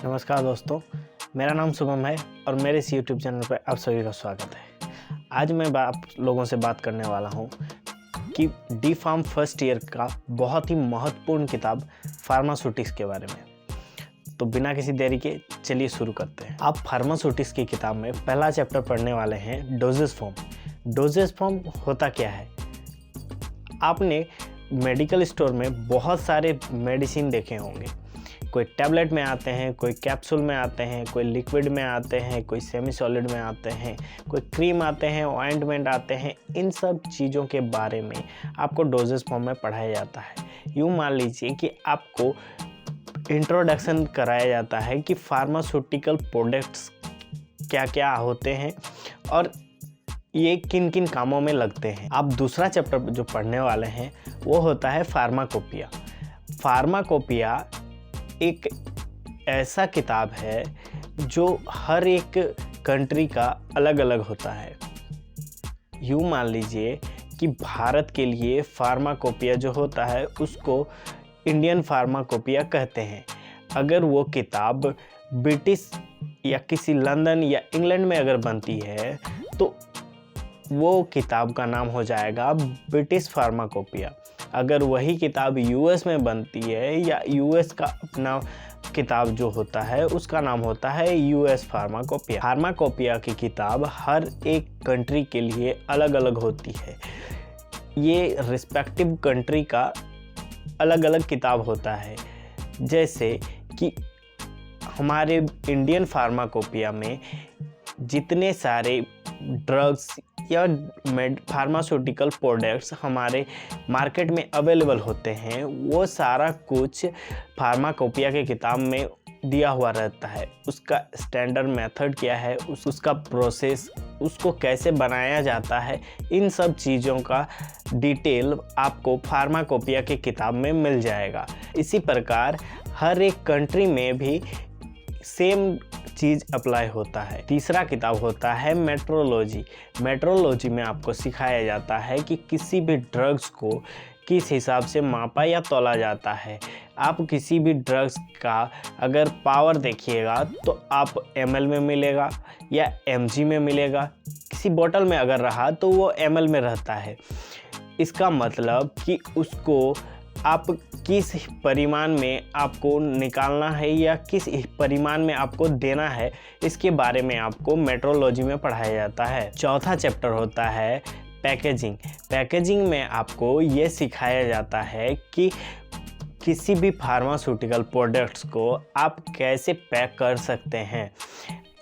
नमस्कार दोस्तों, मेरा नाम शुभम है और मेरे इस यूट्यूब चैनल पर आप सभी का स्वागत है। आज मैं आप लोगों से बात करने वाला हूं कि डी फार्म फर्स्ट ईयर का बहुत ही महत्वपूर्ण किताब फार्मास्यूटिक्स के बारे में। तो बिना किसी देरी के चलिए शुरू करते हैं। आप फार्मास्यूटिक्स की किताब में पहला चैप्टर पढ़ने वाले हैं डोजेस फॉर्म। डोजेस फॉर्म होता क्या है? आपने मेडिकल स्टोर में बहुत सारे मेडिसिन देखे होंगे। कोई टैबलेट में आते हैं, कोई कैप्सूल में आते हैं, कोई लिक्विड में आते हैं, कोई सेमी सॉलिड में आते हैं, कोई क्रीम आते हैं, ऑइंटमेंट आते हैं। इन सब चीज़ों के बारे में आपको डोजेस फॉर्म में पढ़ाया जाता है। यूँ मान लीजिए कि आपको इंट्रोडक्शन कराया जाता है कि फार्मास्यूटिकल प्रोडक्ट्स क्या क्या होते हैं और ये किन किन कामों में लगते हैं। आप दूसरा चैप्टर जो पढ़ने वाले हैं वो होता है फार्माकोपिया। फार्माकोपिया एक ऐसा किताब है जो हर एक कंट्री का अलग अलग होता है। यूँ मान लीजिए कि भारत के लिए फार्माकोपिया जो होता है उसको इंडियन फार्माकोपिया कहते हैं। अगर वो किताब ब्रिटिश या किसी लंदन या इंग्लैंड में अगर बनती है तो वो किताब का नाम हो जाएगा ब्रिटिश फार्माकोपिया। अगर वही किताब यूएस में बनती है या यूएस का अपना किताब जो होता है उसका नाम होता है यूएस फार्माकोपिया। फार्माकोपिया की किताब हर एक कंट्री के लिए अलग अलग होती है। ये रिस्पेक्टिव कंट्री का अलग अलग किताब होता है। जैसे कि हमारे इंडियन फार्माकोपिया में जितने सारे ड्रग्स या फार्मास्यूटिकल प्रोडक्ट्स हमारे मार्केट में अवेलेबल होते हैं वो सारा कुछ फार्माकोपिया के किताब में दिया हुआ रहता है। उसका स्टैंडर्ड मेथड क्या है, उसका प्रोसेस, उसको कैसे बनाया जाता है, इन सब चीज़ों का डिटेल आपको फार्माकोपिया के किताब में मिल जाएगा। इसी प्रकार हर एक कंट्री में भी सेम चीज़ अप्लाई होता है। तीसरा किताब होता है मेट्रोलॉजी। मेट्रोलॉजी में आपको सिखाया जाता है कि किसी भी ड्रग्स को किस हिसाब से मापा या तौला जाता है। आप किसी भी ड्रग्स का अगर पावर देखिएगा तो आप ml में मिलेगा या mg में मिलेगा। किसी बोतल में अगर रहा तो वो ml में रहता है। इसका मतलब कि उसको आप किस परिमाण में आपको निकालना है या किस परिमाण में आपको देना है, इसके बारे में आपको मेट्रोलॉजी में पढ़ाया जाता है। चौथा चैप्टर होता है पैकेजिंग। पैकेजिंग में आपको ये सिखाया जाता है कि किसी भी फार्मास्यूटिकल प्रोडक्ट्स को आप कैसे पैक कर सकते हैं।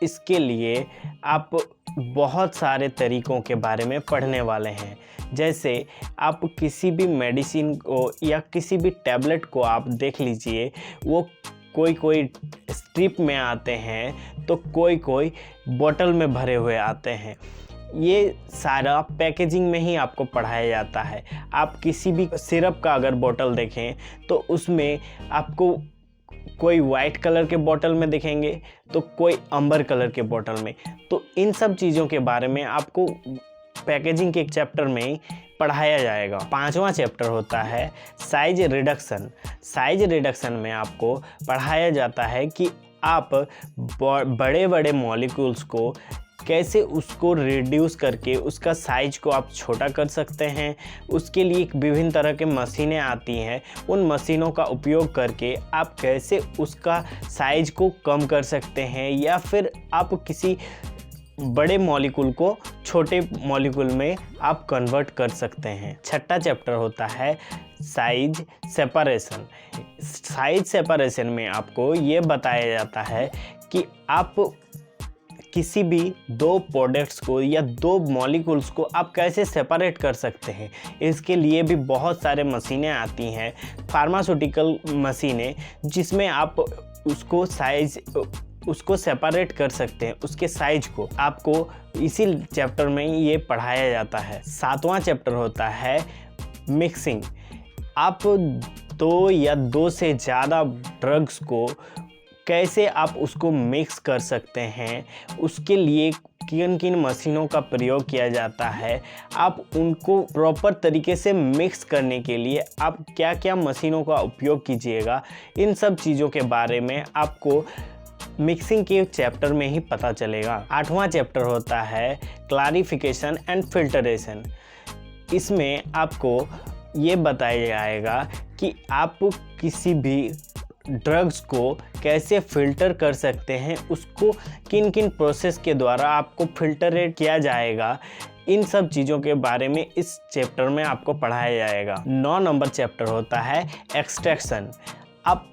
इसके लिए आप बहुत सारे तरीक़ों के बारे में पढ़ने वाले हैं। जैसे आप किसी भी मेडिसिन को या किसी भी टैबलेट को आप देख लीजिए, वो कोई स्ट्रिप में आते हैं तो कोई बोतल में भरे हुए आते हैं। ये सारा पैकेजिंग में ही आपको पढ़ाया जाता है। आप किसी भी सिरप का अगर बोतल देखें तो उसमें आपको कोई वाइट कलर के बोतल में दिखेंगे तो कोई अंबर कलर के बोतल में। तो इन सब चीज़ों के बारे में आपको पैकेजिंग के एक चैप्टर में पढ़ाया जाएगा। पांचवा चैप्टर होता है साइज रिडक्शन। साइज रिडक्शन में आपको पढ़ाया जाता है कि आप बड़े बड़े मॉलिक्यूल्स को कैसे उसको रिड्यूस करके उसका साइज को आप छोटा कर सकते हैं। उसके लिए विभिन्न तरह के मशीनें आती हैं। उन मशीनों का उपयोग करके आप कैसे उसका साइज को कम कर सकते हैं या फिर आप किसी बड़े मॉलिक्यूल को छोटे मॉलिक्यूल में आप कन्वर्ट कर सकते हैं। छठा चैप्टर होता है साइज सेपरेशन। साइज सेपरेशन में आपको ये बताया जाता है कि आप किसी भी दो प्रोडक्ट्स को या दो मॉलिक्यूल्स को आप कैसे सेपरेट कर सकते हैं। इसके लिए भी बहुत सारे मशीनें आती हैं, फार्मास्यूटिकल मशीनें, जिसमें आप उसको सेपरेट कर सकते हैं। उसके साइज को आपको इसी चैप्टर में ये पढ़ाया जाता है। सातवां चैप्टर होता है मिक्सिंग। आप दो या दो से ज़्यादा ड्रग्स को कैसे आप उसको मिक्स कर सकते हैं, उसके लिए किन किन मशीनों का प्रयोग किया जाता है, आप उनको प्रॉपर तरीके से मिक्स करने के लिए आप क्या क्या मशीनों का उपयोग कीजिएगा। इन सब चीज़ों के बारे में आपको मिक्सिंग के चैप्टर में ही पता चलेगा। 8वां चैप्टर होता है क्लैरिफिकेशन एंड फिल्टरेशन। इसमें आपको ये बताया जाएगा कि आप किसी भी ड्रग्स को कैसे फ़िल्टर कर सकते हैं, उसको किन किन प्रोसेस के द्वारा आपको फिल्टरेट किया जाएगा, इन सब चीज़ों के बारे में इस चैप्टर में आपको पढ़ाया जाएगा। 9 नंबर चैप्टर होता है एक्सट्रैक्शन। आप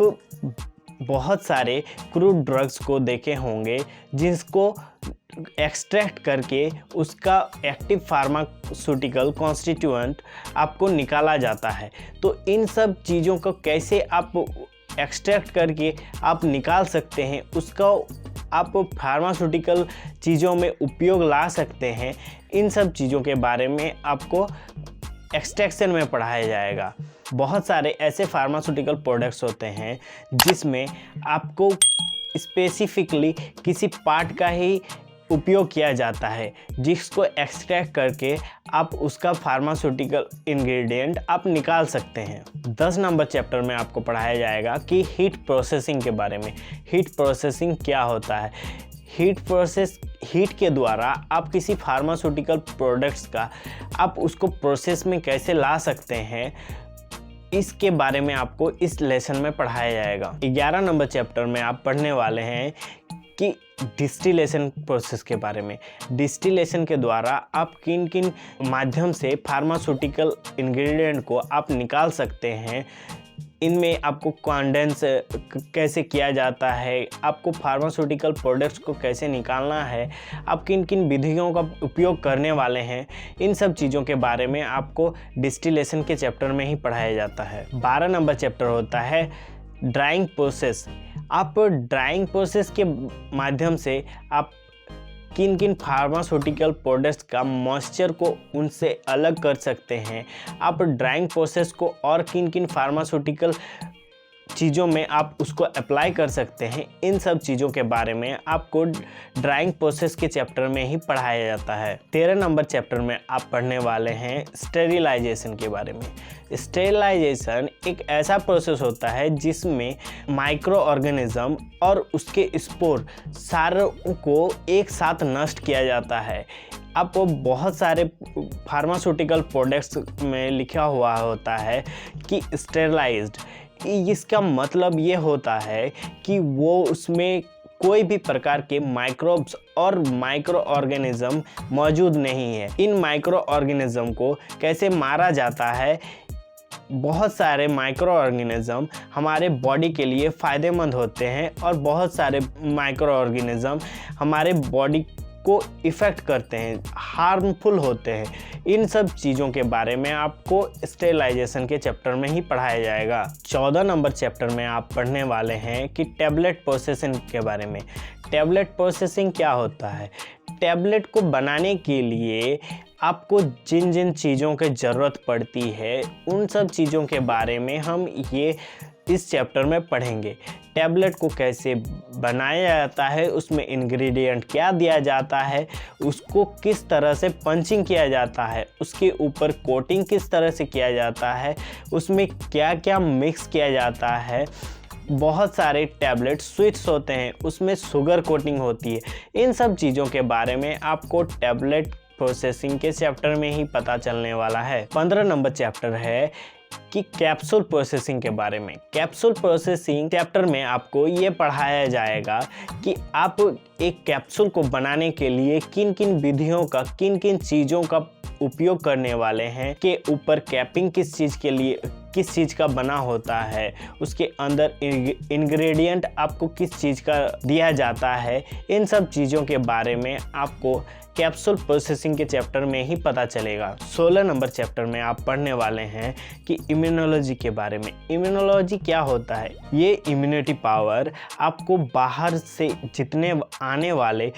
बहुत सारे क्रूड ड्रग्स को देखे होंगे जिसको एक्सट्रैक्ट करके उसका एक्टिव फार्मास्यूटिकल कॉन्स्टिट्यूएंट आपको निकाला जाता है। तो इन सब चीज़ों को कैसे आप एक्सट्रैक्ट करके आप निकाल सकते हैं, उसका आप फार्मास्यूटिकल चीज़ों में उपयोग ला सकते हैं, इन सब चीज़ों के बारे में आपको एक्सट्रैक्शन में पढ़ाया जाएगा। बहुत सारे ऐसे फार्मास्यूटिकल प्रोडक्ट्स होते हैं जिसमें आपको स्पेसिफिकली किसी पार्ट का ही उपयोग किया जाता है, जिसको एक्सट्रैक्ट करके आप उसका फार्मास्यूटिकल इंग्रेडिएंट आप निकाल सकते हैं। 10 नंबर चैप्टर में आपको पढ़ाया जाएगा कि हीट प्रोसेसिंग के बारे में। हीट प्रोसेसिंग क्या होता है? हीट के द्वारा आप किसी फार्मास्यूटिकल प्रोडक्ट्स का आप उसको प्रोसेस में कैसे ला सकते हैं, इसके बारे में आपको इस लेसन में पढ़ाया जाएगा। 11 नंबर चैप्टर में आप पढ़ने वाले हैं कि डिस्टिलेशन प्रोसेस के बारे में। डिस्टिलेशन के द्वारा आप किन किन माध्यम से फार्मास्यूटिकल इंग्रेडिएंट को आप निकाल सकते हैं, इनमें आपको कंडेंस कैसे किया जाता है, आपको फार्मास्यूटिकल प्रोडक्ट्स को कैसे निकालना है, आप किन किन विधियों का उपयोग करने वाले हैं, इन सब चीज़ों के बारे में आपको डिस्टिलेशन के चैप्टर में ही पढ़ाया जाता है। 12 नंबर चैप्टर होता है ड्राइंग प्रोसेस। आप ड्राइंग प्रोसेस के माध्यम से आप किन किन फार्मास्यूटिकल प्रोडक्ट्स का मॉइस्चर को उनसे अलग कर सकते हैं, आप ड्राइंग प्रोसेस को और किन किन फार्मास्यूटिकल चीज़ों में आप उसको अप्लाई कर सकते हैं, इन सब चीज़ों के बारे में आपको ड्राइंग प्रोसेस के चैप्टर में ही पढ़ाया जाता है। 13 नंबर चैप्टर में आप पढ़ने वाले हैं स्टेरिलाइजेशन के बारे में। स्टेरिलाइजेशन एक ऐसा प्रोसेस होता है जिसमें माइक्रो ऑर्गेनिज्म और उसके स्पोर सारों को एक साथ नष्ट किया जाता है। अब बहुत सारे फार्मास्यूटिकल प्रोडक्ट्स में लिखा हुआ होता है कि स्टेरिलाइज्ड, इसका मतलब ये होता है कि वो उसमें कोई भी प्रकार के माइक्रोब्स और माइक्रो ऑर्गेनिज्म मौजूद नहीं है। इन माइक्रो ऑर्गेनिज्म को कैसे मारा जाता है? बहुत सारे माइक्रो ऑर्गेनिज्म हमारे बॉडी के लिए फ़ायदेमंद होते हैं और बहुत सारे माइक्रो ऑर्गेनिज्म हमारे बॉडी को इफ़ेक्ट करते हैं, हार्मफुल होते हैं। इन सब चीज़ों के बारे में आपको स्टेरिलाइजेशन के चैप्टर में ही पढ़ाया जाएगा। 14 नंबर चैप्टर में आप पढ़ने वाले हैं कि टैबलेट प्रोसेसिंग के बारे में। टैबलेट प्रोसेसिंग क्या होता है? टैबलेट को बनाने के लिए आपको जिन जिन चीज़ों की ज़रूरत पड़ती है, उन सब चीज़ों के बारे में हम ये इस चैप्टर में पढ़ेंगे। टैबलेट को कैसे बनाया जाता है, उसमें इंग्रेडिएंट क्या दिया जाता है, उसको किस तरह से पंचिंग किया जाता है, उसके ऊपर कोटिंग किस तरह से किया जाता है, उसमें क्या क्या मिक्स किया जाता है। बहुत सारे टैबलेट स्वीट्स होते हैं, उसमें शुगर कोटिंग होती है। इन सब चीज़ों के बारे में आपको टैबलेट प्रोसेसिंग के चैप्टर में ही पता चलने वाला है। 15 नंबर चैप्टर है कि कैप्सूल प्रोसेसिंग के बारे में। कैप्सूल प्रोसेसिंग चैप्टर में आपको ये पढ़ाया जाएगा कि आप एक कैप्सूल को बनाने के लिए किन किन विधियों का, किन किन चीज़ों का उपयोग करने वाले हैं, के ऊपर कैपिंग किस चीज़ के लिए, किस चीज़ का बना होता है, उसके अंदर इंग्रेडिएंट आपको किस चीज़ का दिया जाता है। इन सब चीज़ों के बारे में आपको कैप्सूल प्रोसेसिंग के चैप्टर में ही पता चलेगा। 16 नंबर चैप्टर में आप पढ़ने वाले हैं कि इम्यूनोलॉजी के बारे में। इम्यूनोलॉजी क्या होता है? ये इम्यूनिटी पावर आपको बाहर से जितने आने वाले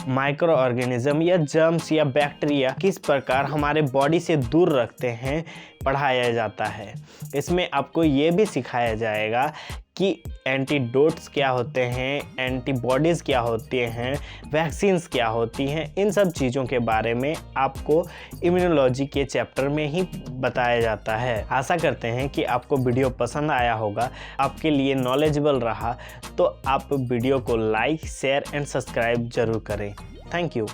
माइक्रो ऑर्गेनिज्म या जर्म्स या बैक्टीरिया किस प्रकार हमारे बॉडी से दूर रखते हैं, पढ़ाया जाता है। इसमें आपको ये भी सिखाया जाएगा कि एंटीडोट्स क्या होते हैं, एंटीबॉडीज़ क्या होती हैं, वैक्सीन्स क्या होती हैं। इन सब चीज़ों के बारे में आपको इम्यूनोलॉजी के चैप्टर में ही बताया जाता है। आशा करते हैं कि आपको वीडियो पसंद आया होगा, आपके लिए नॉलेजेबल रहा। तो आप वीडियो को लाइक, शेयर एंड सब्सक्राइब ज़रूर करें। Thank you.